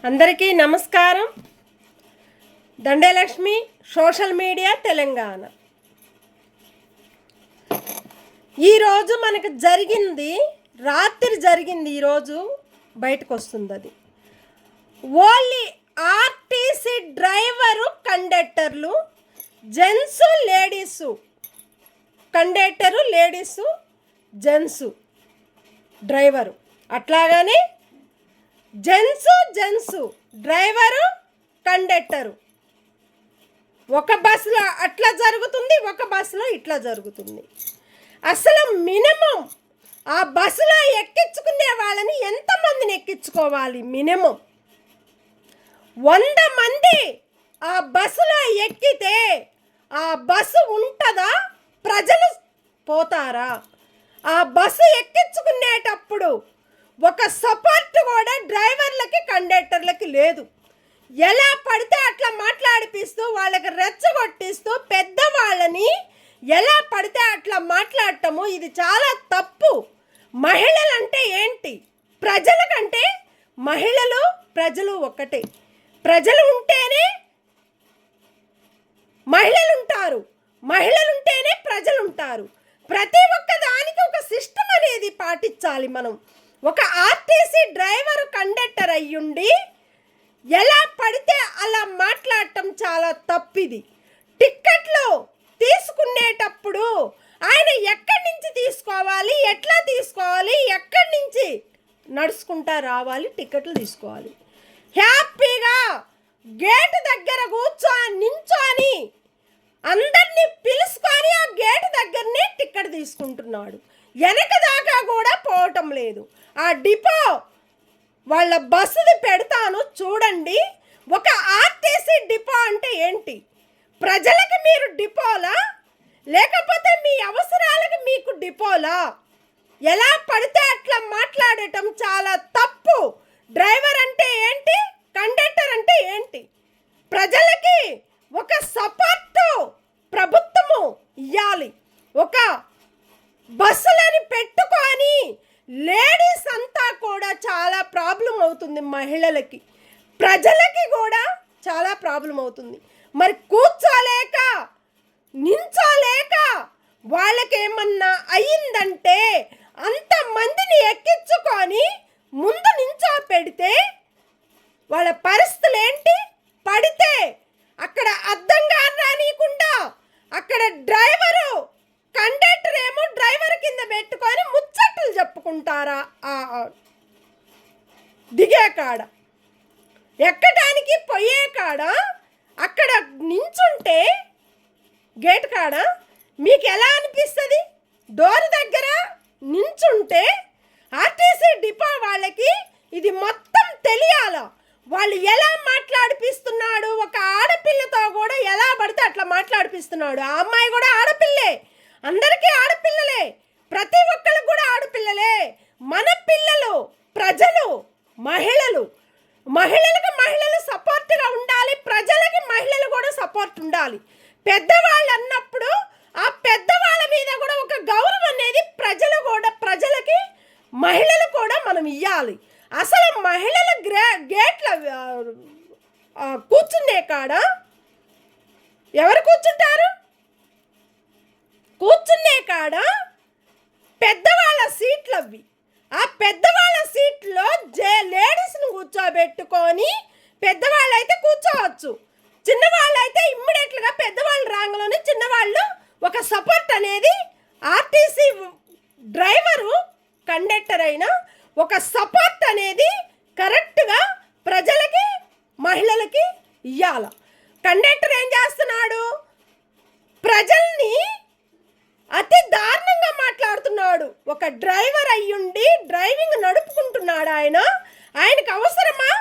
అందరికీ నమస్కారం. దండేలక్ష్మి social media Telangana. ఈరోజు మనకు జరిగింది, రాత్రి జరిగింది, ఈరోజు బయటకు వస్తుంది. అది ఓన్లీ ఆర్టీసీ డ్రైవరు కండక్టర్లు, gents ladies, conductor ladies gents driver, అట్లాగనే జెంట్సు డ్రైవరు కండక్టరు. ఒక బస్సులో అట్లా జరుగుతుంది, ఒక బస్సులో ఇట్లా జరుగుతుంది. అసలు మినిమం ఆ బస్సులో ఎక్కించుకునే వాళ్ళని ఎంతమందిని ఎక్కించుకోవాలి? మినిమం 100 మంది ఆ బస్సులో ఎక్కితే ఆ బస్సు ఉంటుందా? ప్రజలు పోతారా? ఆ బస్సు ఎక్కించుకునేటప్పుడు ఒక సపోర్ట్ కూడా డ్రైవర్లకి కండక్టర్లకి లేదు. ఎలా పడితే అట్లా మాట్లాడిపిస్తూ, వాళ్ళకి రెచ్చగొట్టిస్తూ, పెద్దవాళ్ళని ఎలా పడితే అట్లా మాట్లాడటము ఇది చాలా తప్పు. మహిళలంటే ఏంటి? ప్రజల కంటే మహిళలు ప్రజలు ఒక్కటే. ప్రజలు ఉంటేనే మహిళలు ఉంటారు, మహిళలు ఉంటేనే ప్రజలు ఉంటారు. ప్రతి ఒక్క దానికి ఒక సిస్టమ్ అనేది పాటించాలి. మనం ఒక ఆర్టీసీ డ్రైవరు కండక్టర్ అయ్యుండి ఎలా పడితే అలా మాట్లాడటం చాలా తప్పిది. టిక్కెట్లు తీసుకునేటప్పుడు ఆయన ఎక్కడి నుంచి తీసుకోవాలి, ఎట్లా తీసుకోవాలి, ఎక్కడి నుంచి నడుచుకుంటా రావాలి, టిక్కెట్లు తీసుకోవాలి. హ్యాపీగా గేటు దగ్గర నించొని అందరినీ పిలుచుకొని ఆ గేటు దగ్గరనే టిక్కెట్ తీసుకుంటున్నాడు. వెనక దాకా కూడా పోవటం లేదు. ఆ డిపో వాళ్ళ బస్సుది పెడతాను చూడండి. ఒక ఆర్టీసీ డిపో అంటే ఏంటి? ప్రజలకి మీరు డిపోలా, లేకపోతే మీ అవసరాలకు మీకు డిపోలా? ఎలా పడితే అట్లా మాట్లాడటం చాలా తప్పు. డ్రైవర్ అంటే ఏంటి? కండక్టర్ అంటే ఏంటి? ప్రజలకి ఒక సపోర్టు ప్రభుత్వము ఇవ్వాలి. ఒక బస్సులని పెట్టుకొని లేడీస్ అంతా కూడా చాలా ప్రాబ్లం అవుతుంది. మహిళలకి, ప్రజలకి కూడా చాలా ప్రాబ్లం అవుతుంది. మరి కూర్చోలేక, నించోలేక వాళ్ళకేమన్నా అయ్యిందంటే అంతమందిని ఎక్కించుకొని ముందు నించో పెడితే వాళ్ళ పరిస్థితులు ఏంటి? పడితే అక్కడ అద్దంగా రానియకుండా అక్కడ డ్రైవరు కండక్టర్ ఏమో డ్రైవర్ కింద పెట్టుకొని ముచ్చట్లు చెప్పుకుంటారా? దిగే కాడ, ఎక్కడానికి పోయే కాడ, అక్కడ నించుంటే గేట్ కాడ మీకు ఎలా అనిపిస్తుంది? డోర్ దగ్గర నించుంటే ఆర్టీసీ డిపో వాళ్ళకి ఇది మొత్తం తెలియాలా? వాళ్ళు ఎలా మాట్లాడిపిస్తున్నాడు? ఒక ఆడపిల్లతో కూడా ఎలా పడితే అట్లా మాట్లాడిపిస్తున్నాడు. ఆ అమ్మాయి కూడా ఆడపిల్లే, అందరికీ ఆడపిల్లలే, ప్రతి ఒక్కరికి కూడా ఆడపిల్లలే. మన పిల్లలు, ప్రజలు, మహిళలు, మహిళలకు మహిళలు సపోర్ట్గా ఉండాలి, ప్రజలకి మహిళలు కూడా సపోర్ట్ ఉండాలి. పెద్దవాళ్ళు అన్నప్పుడు ఆ పెద్దవాళ్ళ మీద కూడా ఒక గౌరవం అనేది ప్రజలకి మహిళలు కూడా మనం ఇవ్వాలి. అసలు మహిళల గేట్ల కూర్చునే కాడ ఎవరు కూర్చుంటారు? కూర్చునే కాడ పెద్దవాళ్ళ సీట్లు అవి. ఆ పెద్దవాళ్ళ సీట్లో లేడీస్ని కూర్చోబెట్టుకొని పెద్దవాళ్ళు అయితే కూర్చోవచ్చు, చిన్నవాళ్ళు అయితే ఇమ్మీడియట్గా పెద్దవాళ్ళు రాగానే చిన్నవాళ్ళు ఒక సపోర్ట్ అనేది ఆర్టీసీ డ్రైవరు కండక్టర్ అయినా ఒక సపోర్ట్ అనేది కరెక్ట్గా ప్రజలకి మహిళలకి ఇవ్వాల. కండక్టర్ ఏం చేస్తున్నాడు? ప్రజల్ని అతి దారుణంగా మాట్లాడుతున్నాడు. ఒక డ్రైవర్ అయ్యుండి డ్రైవింగ్ నడుపుకుంటున్నాడు. ఆయనకు అవసరమా?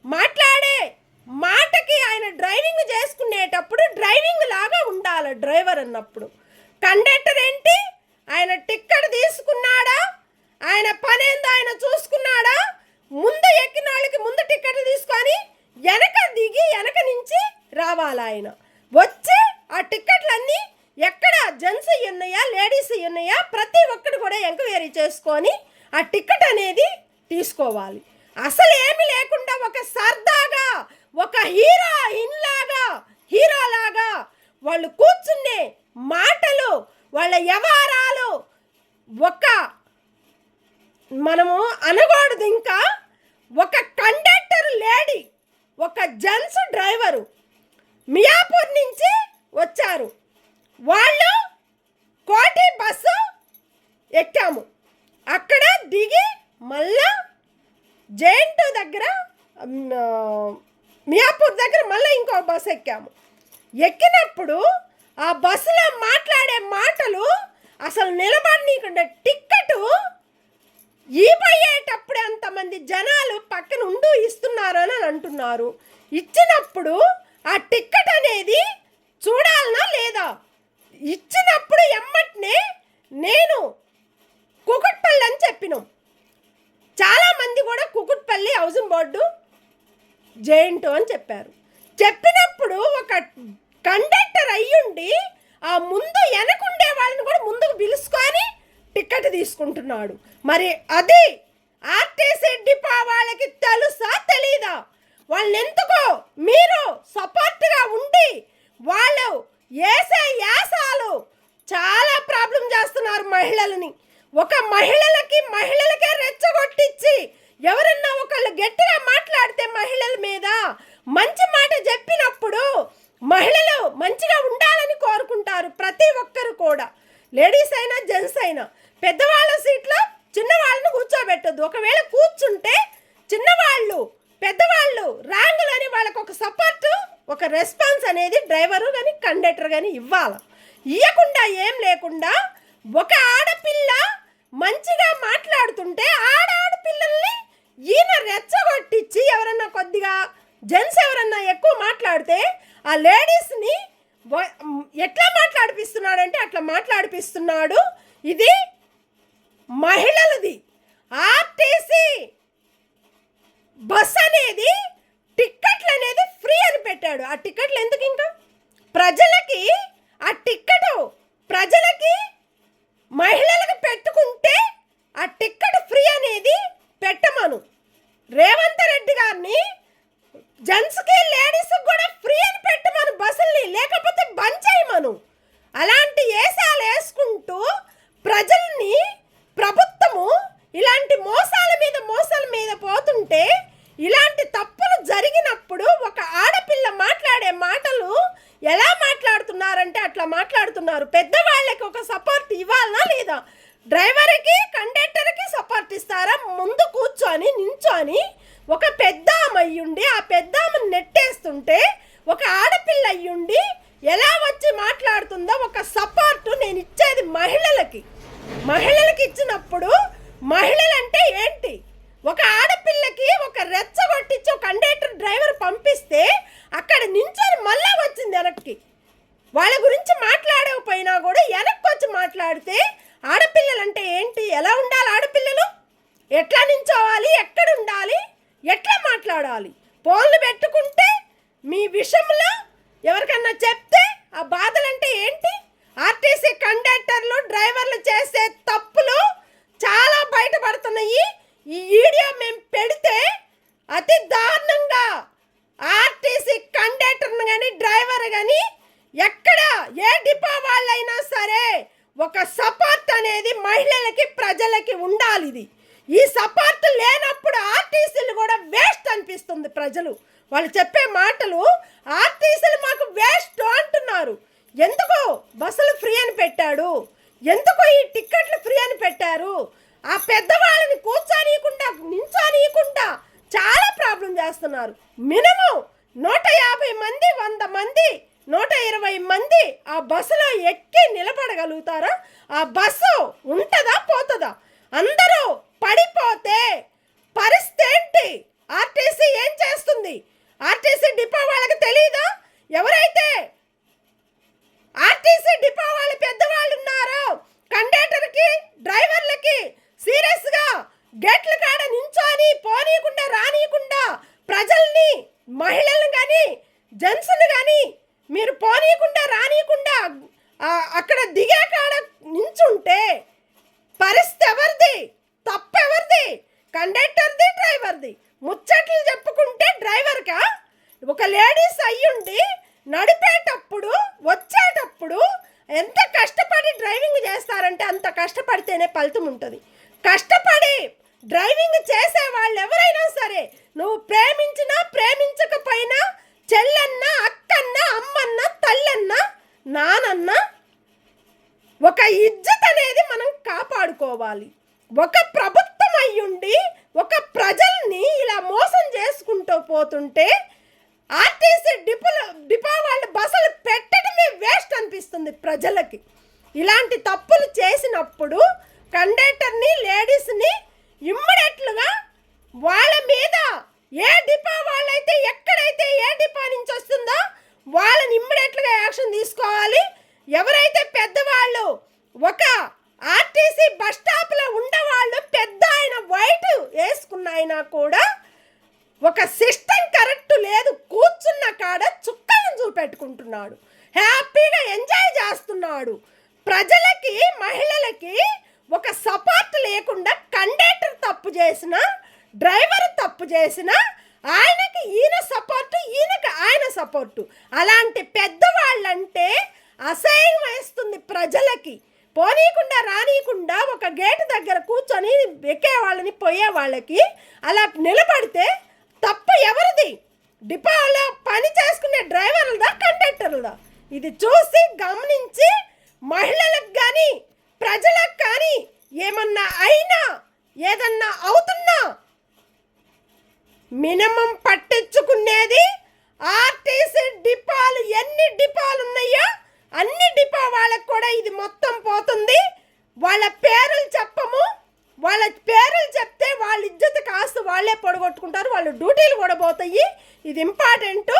మాట్లాడే మాటకి ఆయన డ్రైవింగ్ చేసుకునేటప్పుడు డ్రైవింగ్ లాగా ఉండాలి డ్రైవర్ అన్నప్పుడు. కండక్టర్ ఏంటి? ఆయన టిక్కెట్ తీసుకున్నాడా? ఆయన పనేందో ఆయన చూసుకున్నాడా? ముందు ఎక్కిన వాళ్ళకి ముందు టిక్కెట్లు తీసుకొని వెనక దిగి వెనక నుంచి రావాలి. ఆయన వచ్చి ఆ టిక్కెట్లన్నీ ఎక్కడ జెంట్స్ ఉన్నాయా, లేడీస్ ఉన్నాయా, ప్రతి ఒక్కటి కూడా ఎంక్వైరీ చేసుకొని ఆ టికెట్ అనేది తీసుకోవాలి. అసలు ఏమీ లేకుండా ఒక సర్ద వ్యవహారాలు ఒక మనము అనకూడదు. ఇంకా ఒక కండక్టర్ లేడీ, ఒక జెంట్స్ డ్రైవరు మియాపూర్ నుంచి వచ్చారు. వాళ్ళు కోటి బస్సు ఎక్కాము. అక్కడ దిగి మళ్ళా జేఎన్టీ దగ్గర మియాపూర్ దగ్గర మళ్ళీ ఇంకో బస్సు ఎక్కాము. ఎక్కినప్పుడు ఆ బస్సులో మాట్లాడే మాటలు అసలు నిలబడనీయకుండా టిక్కెట్ ఈపోయేటప్పుడు అంతమంది జనాలు పక్కన ఉంటూ ఇస్తున్నారు అని అంటున్నారు. ఇచ్చినప్పుడు ఆ టిక్కెట్ అనేది చూడాలనా లేదా? ఇచ్చినప్పుడు ఎమ్మటనే నేను కుకుట్పల్లి అని చెప్పినాం. చాలామంది కూడా కుకుట్పల్లి హౌసింగ్ బోర్డు జేఎన్టీ అని చెప్పారు. చెప్పినప్పుడు ఒక కండక్టర్ అయ్యుండి ఆ ముందు వెనకుండే వాళ్ళని కూడా ముందుకు పిలుచుకొని టికెట్ తీసుకుంటున్నాడు. మరి అది ఆర్టీసీ డిపో వాళ్ళకి తెలుసా తెలీదా? వాళ్ళని ఎందుకో మీరు సపోర్ట్గా ఉండి వాళ్ళు వేసే యాసాలు చాలా ప్రాబ్లం చేస్తున్నారు మహిళలని. ఒక మహిళలకే రెచ్చగొట్టించి ఎవరన్నా ఒకళ్ళు గట్టిగా మాట్లాడితే మహిళల మీద మంచి మాట చెప్పినప్పుడు మహిళలు మంచిగా ఉండాలని కోరుకుంటారు ప్రతి ఒక్కరు కూడా. లేడీస్ అయినా జెంట్స్ అయినా పెద్దవాళ్ళ సీట్లో చిన్నవాళ్ళను కూర్చోబెట్టద్దు. ఒకవేళ కూర్చుంటే చిన్నవాళ్ళు పెద్దవాళ్ళు రాంగులు అని వాళ్ళకు ఒక సపోర్టు, ఒక రెస్పాన్స్ అనేది డ్రైవరు కానీ కండక్టర్ కానీ ఇవ్వాలి. ఇవ్వకుండా ఏం లేకుండా ఒక ఆడపిల్ల మంచిగా మాట్లాడుతుంటే ఆడపిల్లల్ని ఈయన రెచ్చగొట్టించి ఎవరన్నా కొద్దిగా జెంట్స్ ఎవరన్నా ఎక్కువ మాట్లాడితే ఆ లేడీస్ని ఎట్లా మాట్లాడిపిస్తున్నాడంటే అట్లా మాట్లాడిపిస్తున్నాడు. ఇది మహిళలది. ఆర్టీసీ బస్ అనేది టిక్కెట్లు అనేది ఫ్రీ అని పెట్టాడు. ఆ టిక్కెట్లు ఎందుకు? ఇంకా ప్రజలకి ఆ టిక్కెట్ ప్రజలకి మహిళలకు పెట్టుకుంటే ఆ టిక్కెట్ ఫ్రీ అనేది పెట్టమను. రేవంత్ రెడ్డి గారిని జెంట్స్కి లేడీస్కి కూడా ఫ్రీ అని పెట్టమను బస్సుల్ని, లేకపోతే బంద్ చేయమను. అలాంటి ఏసాలు వేసుకుంటూ ప్రజల్ని ప్రభుత్వము ఇలాంటి మోసాల మీద పోతుంటే, ఇలాంటి తప్పులు జరిగినప్పుడు ఒక ఆడపిల్ల మాట్లాడే మాటలు ఎలా మాట్లాడుతున్నారంటే అట్లా మాట్లాడుతున్నారు. పెద్దవాళ్ళకి ఒక సపోర్ట్ ఇవ్వాలనా లేదా? డ్రైవర్కి కండక్టర్కి సపోర్ట్ ఇస్తారా? ముందు కూర్చొని నించొని ఒక పెద్ద అయ్యుండి ఆ పెద్ద నెట్టేస్తుంటే ఒక ఆడపిల్ల అయ్యుండి ఎలా వచ్చి మాట్లాడుతుందో ఒక సపోర్టు నేను ఇచ్చేది మహిళలకి ఇచ్చినప్పుడు మహిళలంటే ఏంటి? ఒక ఆడపిల్లకి ఒక రెచ్చగొట్టించి ఒక కండక్టర్ డ్రైవర్ పంపిస్తే అక్కడ నించొని మళ్ళా వచ్చింది వెనక్కి. వాళ్ళ గురించి మాట్లాడకపోయినా కూడా వెనక్కి వచ్చి మాట్లాడితే ఆడపిల్లలు అంటే ఏంటి? ఎలా ఉండాలి ఆడపిల్లలు? ఎట్లా నించోవాలి? ఎక్కడ ఉండాలి? ఎట్లా మాట్లాడాలి? ఫోన్లు పెట్టుకుంటే మీ విషయంలో ఎవరికన్నా చెప్తే ఆ బాధలంటే ఏంటి? ఆర్టీసీ కండక్టర్లు డ్రైవర్లు చేసే తప్పులు చాలా బయటపడుతున్నాయి. ఈ వీడియో మేము పెడితే అతి దారుణంగా ఆర్టీసీ కండక్టర్ని కానీ డ్రైవర్ కానీ ఎక్కడ ఏ డిపో వాళ్ళైనా సరే ఒక సపోర్ట్ అనేది మహిళలకి ప్రజలకి ఉండాలి. ఇది ఈ సపోర్ట్ లేనప్పుడు ఆర్టీసీలు కూడా వేస్ట్ అనిపిస్తుంది. ప్రజలు వాళ్ళు చెప్పే మాటలు ఆర్టీసీలు మాకు వేస్ట్ అంటున్నారు. ఎందుకు బస్సులు ఫ్రీ అని పెట్టాడు? ఎందుకు ఈ టిక్కెట్లు ఫ్రీ అని పెట్టారు? ఆ పెద్దవాళ్ళని కూర్చోనీయకుండా నించోనీయకుండా చాలా ప్రాబ్లం చేస్తున్నారు. మినిమం 150 మంది 100 మంది 120 మంది ఆ బస్సులో ఎక్కి నిలబడగలుగుతారా? ఆ బస్సు ఉంటుందా పోతుందా? అందరూ పడిపోతే పరిస్థితి ఏంటి? ఆర్టీసీ ఏం చేస్తుంది? ఆర్టీసీ డిపో వాళ్ళకి తెలీదా? ఎవరైతే ఆర్టీసీ డిపో వాళ్ళు పెద్దవాళ్ళు ఉన్నారో కండక్టర్కి డ్రైవర్లకి సీరియస్గా గేట్ల కాడ నించొని పోనీయకుండా రానీయకుండా ప్రజల్ని మహిళలను కానీ జెంట్స్ని కానీ మీరు పోనీయకుండా రానీయకుండా అక్కడ దిగే కాడ నించుంటే పరిస్థితి ఎవరిది? తప్పు ఎవరిది? కండక్టర్ది డ్రైవర్ది. ముచ్చట్లు చెప్పుకుంటే డ్రైవర్గా ఒక లేడీస్ అయ్యుండి నడిపేటప్పుడు వచ్చేటప్పుడు ఎంత కష్టపడి డ్రైవింగ్ చేస్తారంటే అంత కష్టపడితేనే ఫలితం ఉంటుంది. కష్టపడి డ్రైవింగ్ చేసే వాళ్ళు ఎవరైనా సరే, నువ్వు ప్రేమించినా ప్రేమించకపోయినా, చెల్లన్న, అక్కన్న, అమ్మన్న, తల్లన్న, నానన్న, ఒక ఇజ్జత్ అనేది మనం కాపాడుకోవాలి. ఒక ప్రభుత్వం అయ్యుండి ఒక ప్రజల్ని ఇలా మోసం చేసుకుంటూ పోతుంటే ఆర్టీసీ డిపో వాళ్ళు బస్సులు పెట్టడమే వేస్ట్ అనిపిస్తుంది ప్రజలకి. ఇలాంటి తప్పులు చేసినప్పుడు కండక్టర్ని, లేడీస్ని ఇమ్మీడియట్లుగా వాళ్ళ మీద ఏ డిపో వాళ్ళైతే, ఎక్కడైతే ఏ డిపో నుంచి వస్తుందో వాళ్ళని ఇమ్మీడియట్లుగా యాక్షన్ తీసుకోవాలి. ఎవరైతే పెద్దవాళ్ళు ఒక ఆర్టీసీ బస్ స్టాప్లో ఉండేవాళ్ళు, పెద్ద ఆయన వైట్ వేసుకున్న అయినా కూడా ఒక సిస్టమ్ కరెక్ట్ లేదు, కూర్చున్న కాడ చుక్కలను చూపెట్టుకుంటున్నాడు, హ్యాపీగా ఎంజాయ్ చేస్తున్నాడు. ప్రజలకి, మహిళలకి ఒక సపోర్ట్ లేకుండా కండక్టర్ తప్పు చేసిన, డ్రైవర్ తప్పు చేసిన, ఆయనకి ఈయన సపోర్టు, ఈయనకి ఆయన సపోర్టు. అలాంటి పెద్దవాళ్ళంటే అసహ్యం వేస్తుంది ప్రజలకి. పోనీయకుండా రానీయకుండా ఒక గేటు దగ్గర కూర్చొని ఎక్కే వాళ్ళని, పోయే వాళ్ళకి అలా నిలబడితే తప్పు ఎవరిది? డిపోలో పని చేసుకునే డ్రైవర్లదా, కండక్టర్లదా? ఇది చూసి గమనించి మహిళలకు కానీ ప్రజలకు కానీ ఏమన్నా అయినా, ఏదన్నా అవుతున్నా మినిమం పట్టించుకునేది ఆర్టీసీ డిపోలు. ఎన్ని డిపోలు ఉన్నాయో అన్ని డిపో వాళ్ళకు కూడా ఇది మొత్తం పోతుంది. వాళ్ళ పేర్లు చెప్పము, వాళ్ళ పేర్లు చెప్తే వాళ్ళ ఇజ్జత్ కాస్త వాళ్ళే పొడగొట్టుకుంటారు, వాళ్ళ డ్యూటీలు కూడా పోతాయి. ఇది ఇంపార్టెంటు.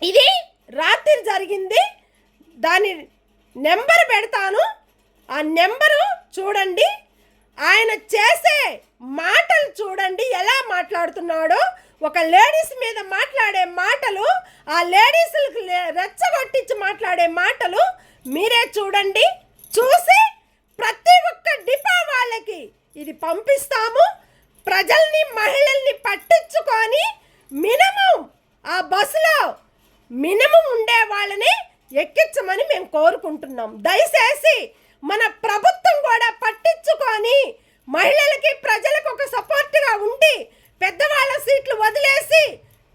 ఇది రాత్రి జరిగింది. దాని నెంబర్ పెడతాను, ఆ నెంబరు చూడండి. ఆయన చేసే మాటలు చూడండి ఎలా మాట్లాడుతున్నాడో. ఒక లేడీస్ మీద మాట్లాడే మాటలు, ఆ లేడీస్లకు రెచ్చగొట్టించి మాట్లాడే మాటలు మీరే చూడండి. చూసి ప్రతి ఒక్క డిపో వాళ్ళకి ఇది పంపిస్తాము. ప్రజల్ని, మహిళల్ని పట్టించుకొని మినిమం ఆ బస్సులో మినిమం ఉండే వాళ్ళని ఎక్కించమని మేము కోరుకుంటున్నాం. దయచేసి మన ప్రభుత్వం కూడా పట్టించుకొని మహిళలకి, ప్రజలకు ఒక సపోర్ట్గా ఉండి పెద్దవాళ్ళ సీట్లు వదిలేసి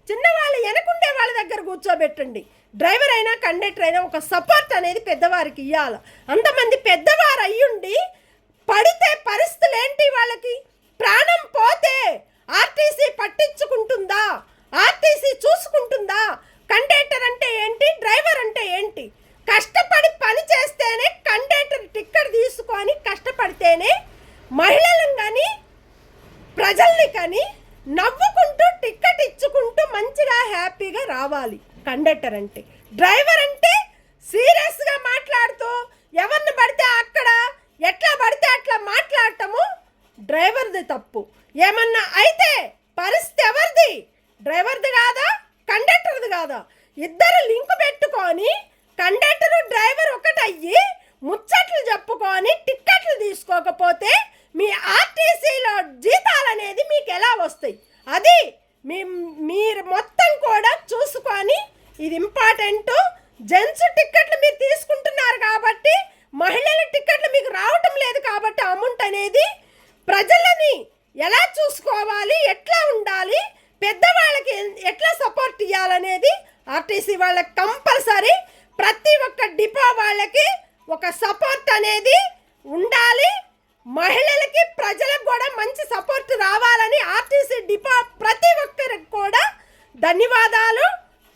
చిన్నవాళ్ళు వెనకుండే వాళ్ళ దగ్గర కూర్చోబెట్టండి. డ్రైవర్ అయినా కండక్టర్ అయినా ఒక సపోర్ట్ అనేది పెద్దవారికి ఇవ్వాలి. అంతమంది పెద్దవారు అయ్యుండి పడితే పరిస్థితులు ఏంటి? వాళ్ళకి ప్రాణం పోతే ఆర్టీసీ పట్టించుకుంటుందా? ఆర్టీసీ చూసుకుంటుందా? కండక్టర్ అంటే ఏంటి, డ్రైవర్ అంటే ఏంటి? కష్టపడి పని చేస్తేనే, కండక్టర్ టికెట్ తీసుకొని కష్టపడితేనే మహిళలను కానీ ప్రజల్ని కానీ నవ్వుకుంటూ టికెట్ ఇచ్చుకుంటూ మంచిగా హ్యాపీగా రావాలి కండక్టర్ అంటే. డ్రైవర్ అంటే సీరియస్గా మాట్లాడుతూ ఎవరిని పడితే అక్కడ ఎట్లా పడితే అట్లా మాట్లాడటము డ్రైవర్ది తప్పు. ఏమన్నా అయితే పరిస్థితి ఎవరిది? డ్రైవర్ది కాదా, కండక్టర్ది కాదా? ఇద్దరు లింక్ పెట్టుకొని కండక్టరు, డ్రైవర్ ఒకటయ్యి ముచ్చట్లు చెప్పుకొని టిక్కెట్లు తీసుకోకపోతే మీ ఆర్టీసీలో జీతాలు అనేది మీకు ఎలా వస్తాయి? అది మీరు మొత్తం కూడా చూసుకొని, ఇది ఇంపార్టెంట్. జెంట్స్ టిక్కెట్లు మీరు తీసుకుంటున్నారు కాబట్టి, మహిళల టిక్కెట్లు మీకు రావటం లేదు కాబట్టి అమౌంట్ అనేది ప్రజలని ఎలా చూసుకోవాలి, ఎట్లా ఉండాలి, పెద్దవాళ్ళకి ఎట్లా సపోర్ట్ ఇవ్వాలనేది ఆర్టీసీ వాళ్ళకి కంపల్సరీ. ప్రతి ఒక్క డిపో వాళ్ళకి ఒక సపోర్ట్ అనేది ఉండాలి. మహిళలకి, ప్రజలకు కూడా మంచి సపోర్ట్ రావాలని ఆర్టీసీ డిపో ప్రతి ఒక్కరికి కూడా ధన్యవాదాలు,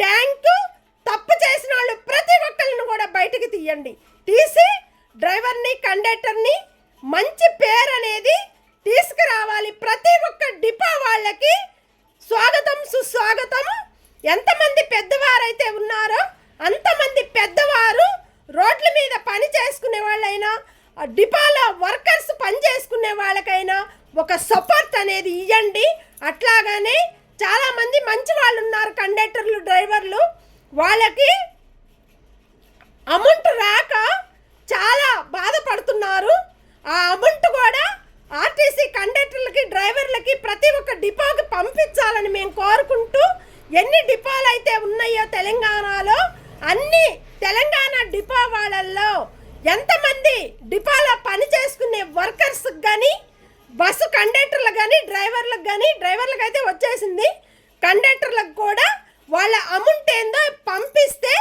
థ్యాంక్ యూ. తప్పు చేసిన వాళ్ళు ప్రతి ఒక్కరిని కూడా బయటికి తీయండి. తీసి డ్రైవర్ని, కండక్టర్ని మంచి పేరు అనేది తీసుకురావాలి. ప్రతి ఒక్క డిపో వాళ్ళకి స్వాగతం, సుస్వాగతం. ఎంతమంది పెద్దవారైతే ఉన్నారో అంతమంది పెద్దవారు రోడ్ల మీద పని చేసుకునే వాళ్ళైనా, డిపోలో వర్కర్స్ పని చేసుకునే వాళ్ళకైనా ఒక సపోర్ట్ అనేది ఇవ్వండి. అట్లాగానే చాలామంది మంచి వాళ్ళు ఉన్నారు, కండక్టర్లు, డ్రైవర్లు. వాళ్ళకి అమౌంట్ రాక చాలా బాధపడుతున్నారు. ఆ అమౌంట్ కూడా ఆర్టీసీ కండక్టర్లకి, డ్రైవర్లకి ప్రతి ఒక్క డిపోకి పంపించాలని మేము కోరుకుంటూ, ఎన్ని డిపోలు అయితే ఉన్నాయో తెలంగాణలో అన్ని తెలంగాణ డిపో వాళ్ళల్లో ఎంతమంది డిపోలో పని చేసుకునే వర్కర్స్కి కానీ బస్సు కండక్టర్లకు కానీ డ్రైవర్లకు అయితే వచ్చేసింది, కండక్టర్లకు కూడా వాళ్ళ అమౌంట్ ఏందో పంపిస్తే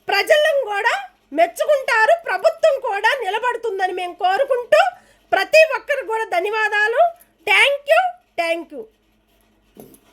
ప్రజలను కూడా మెచ్చుకుంటారు, ప్రభుత్వం కూడా నిలబడుతుందని మేము కోరుకుంటూ ప్రతి ఒక్కరు కూడా ధన్యవాదాలు. Thank you.